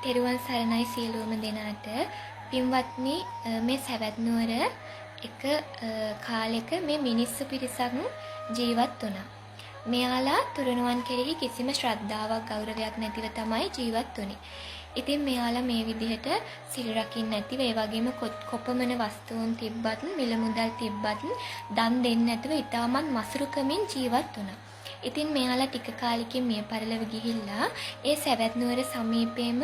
තෙරුවන් සරණයි සියලුම දෙනාට. පින්වත්නි, මේ සවැත් නුවර එක කාලෙක මේ මිනිස්සු පිරිසක් ජීවත් වුණා. මෙයාලා තුරුණුවන් කෙරෙහි කිසිම ශ්‍රද්ධාවක් ගෞරවයක් නැතිව තමයි ජීවත් වුනේ. ඉතින් මෙයාලා මේ විදිහට සිල් රකින්න නැතිව ඒ වගේම කොපමණ වස්තුන් තිබ්බත් මිල මුදල් තිබ්බත් දන් දෙන්නේ නැතුව ඊටමත් මසුරුකමින් ජීවත් වුණා. ඉතින් මෙයාලා ටික කාලෙකින් මිය පරලොව ගිහිල්ලා ඒ සවැත් නුවර සමීපයේම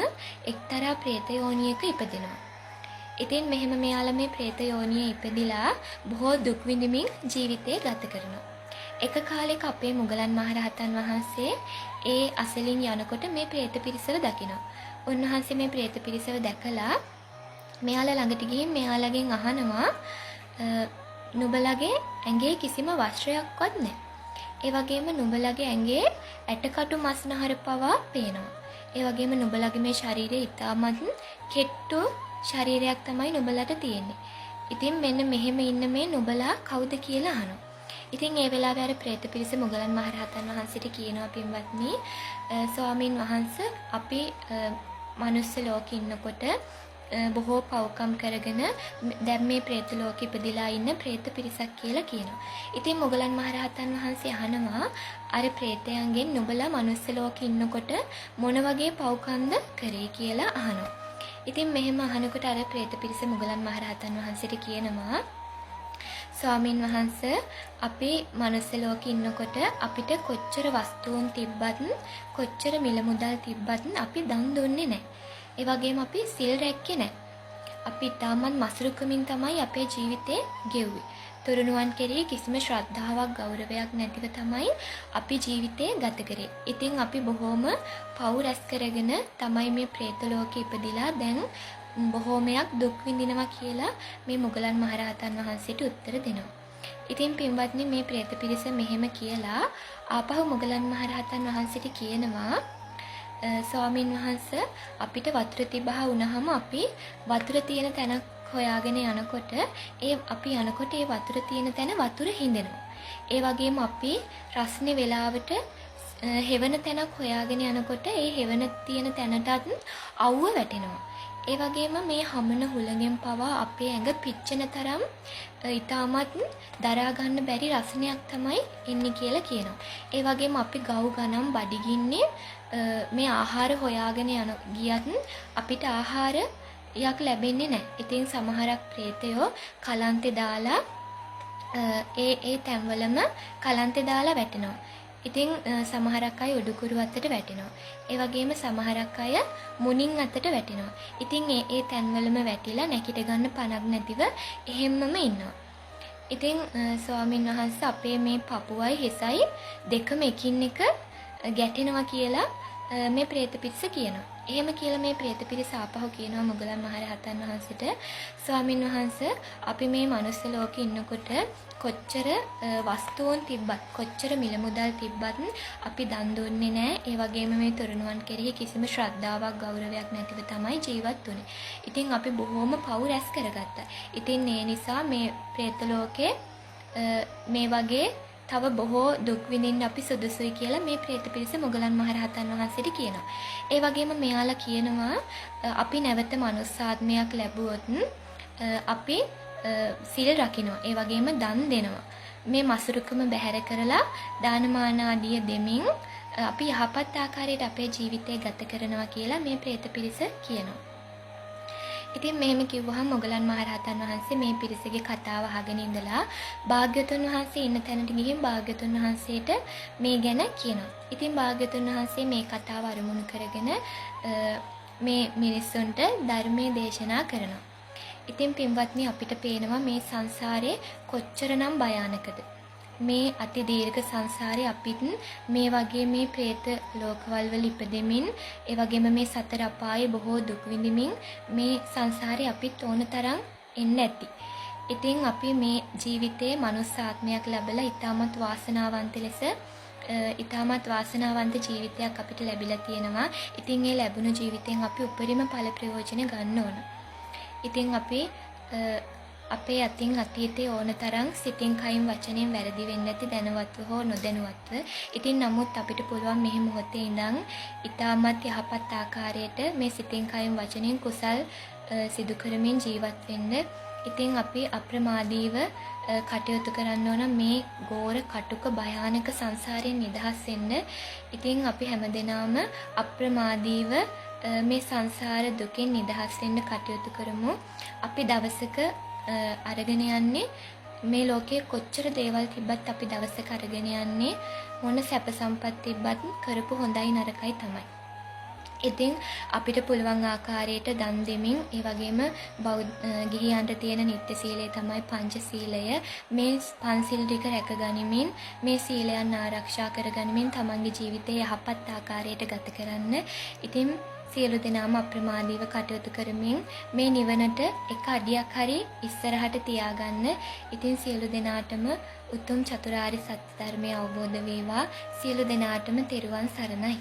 එක්තරා പ്രേත යෝනියක ඉපදෙනවා. ඉතින් මෙහෙම මෙයාලා මේ പ്രേත යෝනියේ ඉපදිලා බොහෝ දුක් විඳින්මින් ජීවිතේ ගත කරනවා. එක කාලයක අපේ මුගලන් මහරහතන් වහන්සේ ඒ අසලින් යනකොට මේ പ്രേත පිරිසව දකිනවා. උන්වහන්සේ මේ പ്രേත පිරිසව දැකලා මෙයාලා ළඟට ගිහින් මෙයාලගෙන් අහනවා නුඹලගේ ඇඟේ කිසිම වස්ත්‍රයක්වත් නැහැ. ඒ වගේම නුඹලගේ ඇඟේ ඇටකටු මස්නහර පවා පේනවා. ඒ වගේම නුඹලගේ මේ ශරීරය ඉතාමත් කෙට්ටු ශරීරයක් තමයි නුඹලට තියෙන්නේ. ඉතින් මෙන්න මෙහෙම ඉන්න මේ නුඹලා කවුද කියලා අහනවා. ඉතින් ඒ වෙලාවේ අර പ്രേත පිරිස මුගලන් මහරහතන් වහන්සේට කියනවා පින්වත්නි ස්වාමින් වහන්සේ අපි මනුස්ස ලෝකෙ ඉන්නකොට බොහෝ පව්කම් කරගෙන දැන් මේ പ്രേත ලෝකෙ ඉපදිලා ඉන්න പ്രേත පිරිසක් කියලා කියනවා. ඉතින් මුගලන් මහරහතන් වහන්සේ අහනවා අර പ്രേතයන්ගෙන් නුඹලා මනුස්ස ලෝකෙ ඉන්නකොට මොන වගේ පව්කම්ද කරේ කියලා අහනවා. ඉතින් මෙහෙම අහනකොට අර പ്രേත පිරිස මුගලන් මහරහතන් වහන්සේට කියනවා ස්වාමින් වහන්සේ අපි මනුස්ස ලෝකෙ ඉන්නකොට අපිට කොච්චර වස්තුන් තිබ්බත් කොච්චර මිල මුදල් තිබ්බත් අපි දන් දුන්නේ නැහැ. ඒ වගේම අපි සිල් රැක්කේ නැහැ. අපි තාමත් මසුරුකමින් තමයි අපේ ජීවිතේ ගෙව්වේ. තුරුණුවන් කෙරෙහි කිසිම ශ්‍රද්ධාවක් ගෞරවයක් නැතිව තමයි අපි ජීවිතේ ගත කරේ. ඉතින් අපි බොහොම පව් රැස් කරගෙන තමයි මේ പ്രേත ලෝකෙ ඉපදිලා දැන් බොහෝමයක් දුක් විඳිනවා කියලා මේ මුගලන් මහරහතන් වහන්සේට උත්තර දෙනවා. ඉතින් පින්වත්නි මේ പ്രേත පිරිස මෙහෙම කියලා ආපහු මුගලන් මහරහතන් වහන්සේට කියනවා ස්වාමින් වහන්සේ අපිට වතුර තිබහා වුණාම අපි වතුර තියෙන තැනක් හොයාගෙන යනකොට අපි යනකොට ඒ වතුර තියෙන තැන වතුර හිඳෙනවා. ඒ වගේම අපි රස්නේ වෙලාවට හෙවන තැනක් හොයාගෙන යනකොට ඒ හෙවන තියෙන තැනටත් අවුව වැටෙනවා. ඒ වගේම මේ හමන හුලඟෙන් පවා අපේ ඇඟ පිච්චෙන තරම් ඊටමත් දරා ගන්න බැරි රසණයක් තමයි එන්නේ කියලා කියනවා. ඒ වගේම අපි ගව් ගණන් බඩගින්නේ මේ ආහාර හොයාගෙන ගියත් අපිට ආහාරයක් ලැබෙන්නේ නැහැ. ඉතින් සමහරක් പ്രേතයෝ කලන්තේ දාලා ඒ තැන්වලම කලන්තේ දාලා වැටෙනවා. ඉතින් සමහරක් අය උඩුකුරු අතට වැටෙනවා. ඒ වගේම සමහරක් අය මුණින් අතට වැටෙනවා. ඉතින් ඒ තැන්වලම වැටිලා නැගිට ගන්න පණක් නැතිව එහෙම්මම ඉන්නවා. ඉතින් ස්වාමින් වහන්සේ අපේ මේ පපුවයි හිසයි දෙකම එකින් එක ගැටෙනවා කියලා මේ പ്രേත පිරිස කියනවා. එහෙම කියලා මේ പ്രേත පිරිස ආපහු කියනවා මුගලන් මහරහතන් වහන්සේට ස්වාමින් වහන්සේ අපි මේ මනුස්ස ලෝකේ ඉන්නකොට කොච්චර වස්තුන් තිබ්බත් කොච්චර මිල මුදල් තිබ්බත් අපි දන් දුන්නේ නැහැ. ඒ වගේම මේ තරුණුවන් කෙරෙහි කිසිම ශ්‍රද්ධාවක් ගෞරවයක් නැතිව තමයි ජීවත් වුනේ. ඉතින් අපි බොහොම පව් රැස් කරගත්තා. ඉතින් ඒ නිසා මේ പ്രേත ලෝකේ මේ වගේ තව බොහෝ දුක් විඳින්න අපි සුදුසුයි කියලා මේ പ്രേත පිරිස මුගලන් මහරහතන් වහන්සේට කියනවා. ඒ වගේම මෙයාලා කියනවා අපි නැවත මනුස්සාත්මයක් ලැබුවොත් අපි සිල් රකින්නවා. ඒ වගේම දන් දෙනවා. මේ මසුරුකම බැහැර කරලා දානමාන ආදිය දෙමින් අපි යහපත් ආකාරයට අපේ ජීවිතය ගත කරනවා කියලා මේ പ്രേත පිරිස කියනවා. ඉතින් මෙහෙම කිව්වහම මුගලන් මහරහතන් වහන්සේ මේ පිරිසගේ කතාව අහගෙන ඉඳලා භාග්‍යවතුන් වහන්සේ ඉන්න තැනට ගිහින් භාග්‍යවතුන් වහන්සේට මේ ගැන කියනවා. ඉතින් භාග්‍යවතුන් වහන්සේ මේ කතාව අරමුණු කරගෙන මේ මිනිස්සුන්ට ධර්මයේ දේශනා කරනවා. ඉතින් පින්වත්නි අපිට පේනවා මේ සංසාරේ කොච්චරනම් භයානකද. මේ අති දීර්ඝ සංසාරේ අපිත් මේ වගේ මේ പ്രേත ලෝකවල වල ඉපදෙමින් ඒ වගේම මේ සතර අපායේ බොහෝ දුක් විඳින්මින් මේ සංසාරේ අපිත් ඕන තරම් එන්න ඇති. ඉතින් අපි මේ ජීවිතයේ මනුස්ස ආත්මයක් ලැබලා ඊටමත් වාසනාවන්ත ලෙස ඊටමත් වාසනාවන්ත ජීවිතයක් අපිට ලැබිලා තියෙනවා. ඉතින් මේ ලැබුණු ජීවිතෙන් අපි උපරිම ඵල ප්‍රයෝජන ගන්න ඕන. ඉතින් අපි අපේ අතින් අතීතයේ ඕන තරම් සිතින් කයින් වචනයෙන් වැරදි වෙන්නේ නැති දැනුවත්ව හෝ නොදැනුවත්ව. ඉතින් නමුත් අපිට පුළුවන් මෙහි මොහොතේ ඉඳන් ඊටමත් යහපත් ආකාරයට මේ සිතින් කයින් වචනයෙන් කුසල් සිදු කරමින් ජීවත් වෙන්න. ඉතින් අපි අප්‍රමාදීව කටයුතු කරන්න ඕන මේ ගෝර කටුක භයානක සංසාරයෙන් නිදහස් වෙන්න. ඉතින් අපි හැමදෙනාම අප්‍රමාදීව මේ සංසාර දුකෙන් නිදහස් වෙන්න කටයුතු කරමු. අපි දවසක අරගෙන යන්නේ මේ ලෝකයේ කොච්චර දේවල් තිබ්බත් අපි දවසක අරගෙන යන්නේ මොන සැප සම්පත් තිබ්බත් කරපු හොඳයි නරකයි තමයි. ඉතින් අපිට පුළුවන් ආකාරයට දන් දෙමින් ඒ වගේම ගිහියන්ට තියෙන නිත්‍ය සීලය තමයි පංචශීලය. මේ පන්සිල් ටික රැකගනිමින් මේ සීලයන් ආරක්ෂා කරගනිමින් තමන්ගේ ජීවිතය යහපත් ආකාරයට ගත කරන්න. ඉතින් සියලු දෙනාම අප්‍රමාදීව කටයුතු කරමින් මේ නිවනට එක අඩියක් හරි ඉස්සරහට තියාගන්න. ඉතින් සියලු දෙනාටම උතුම් චතුරාර්ය සත්‍ය ධර්මය අවබෝධ වේවා. සියලු දෙනාටම තෙරුවන් සරණයි.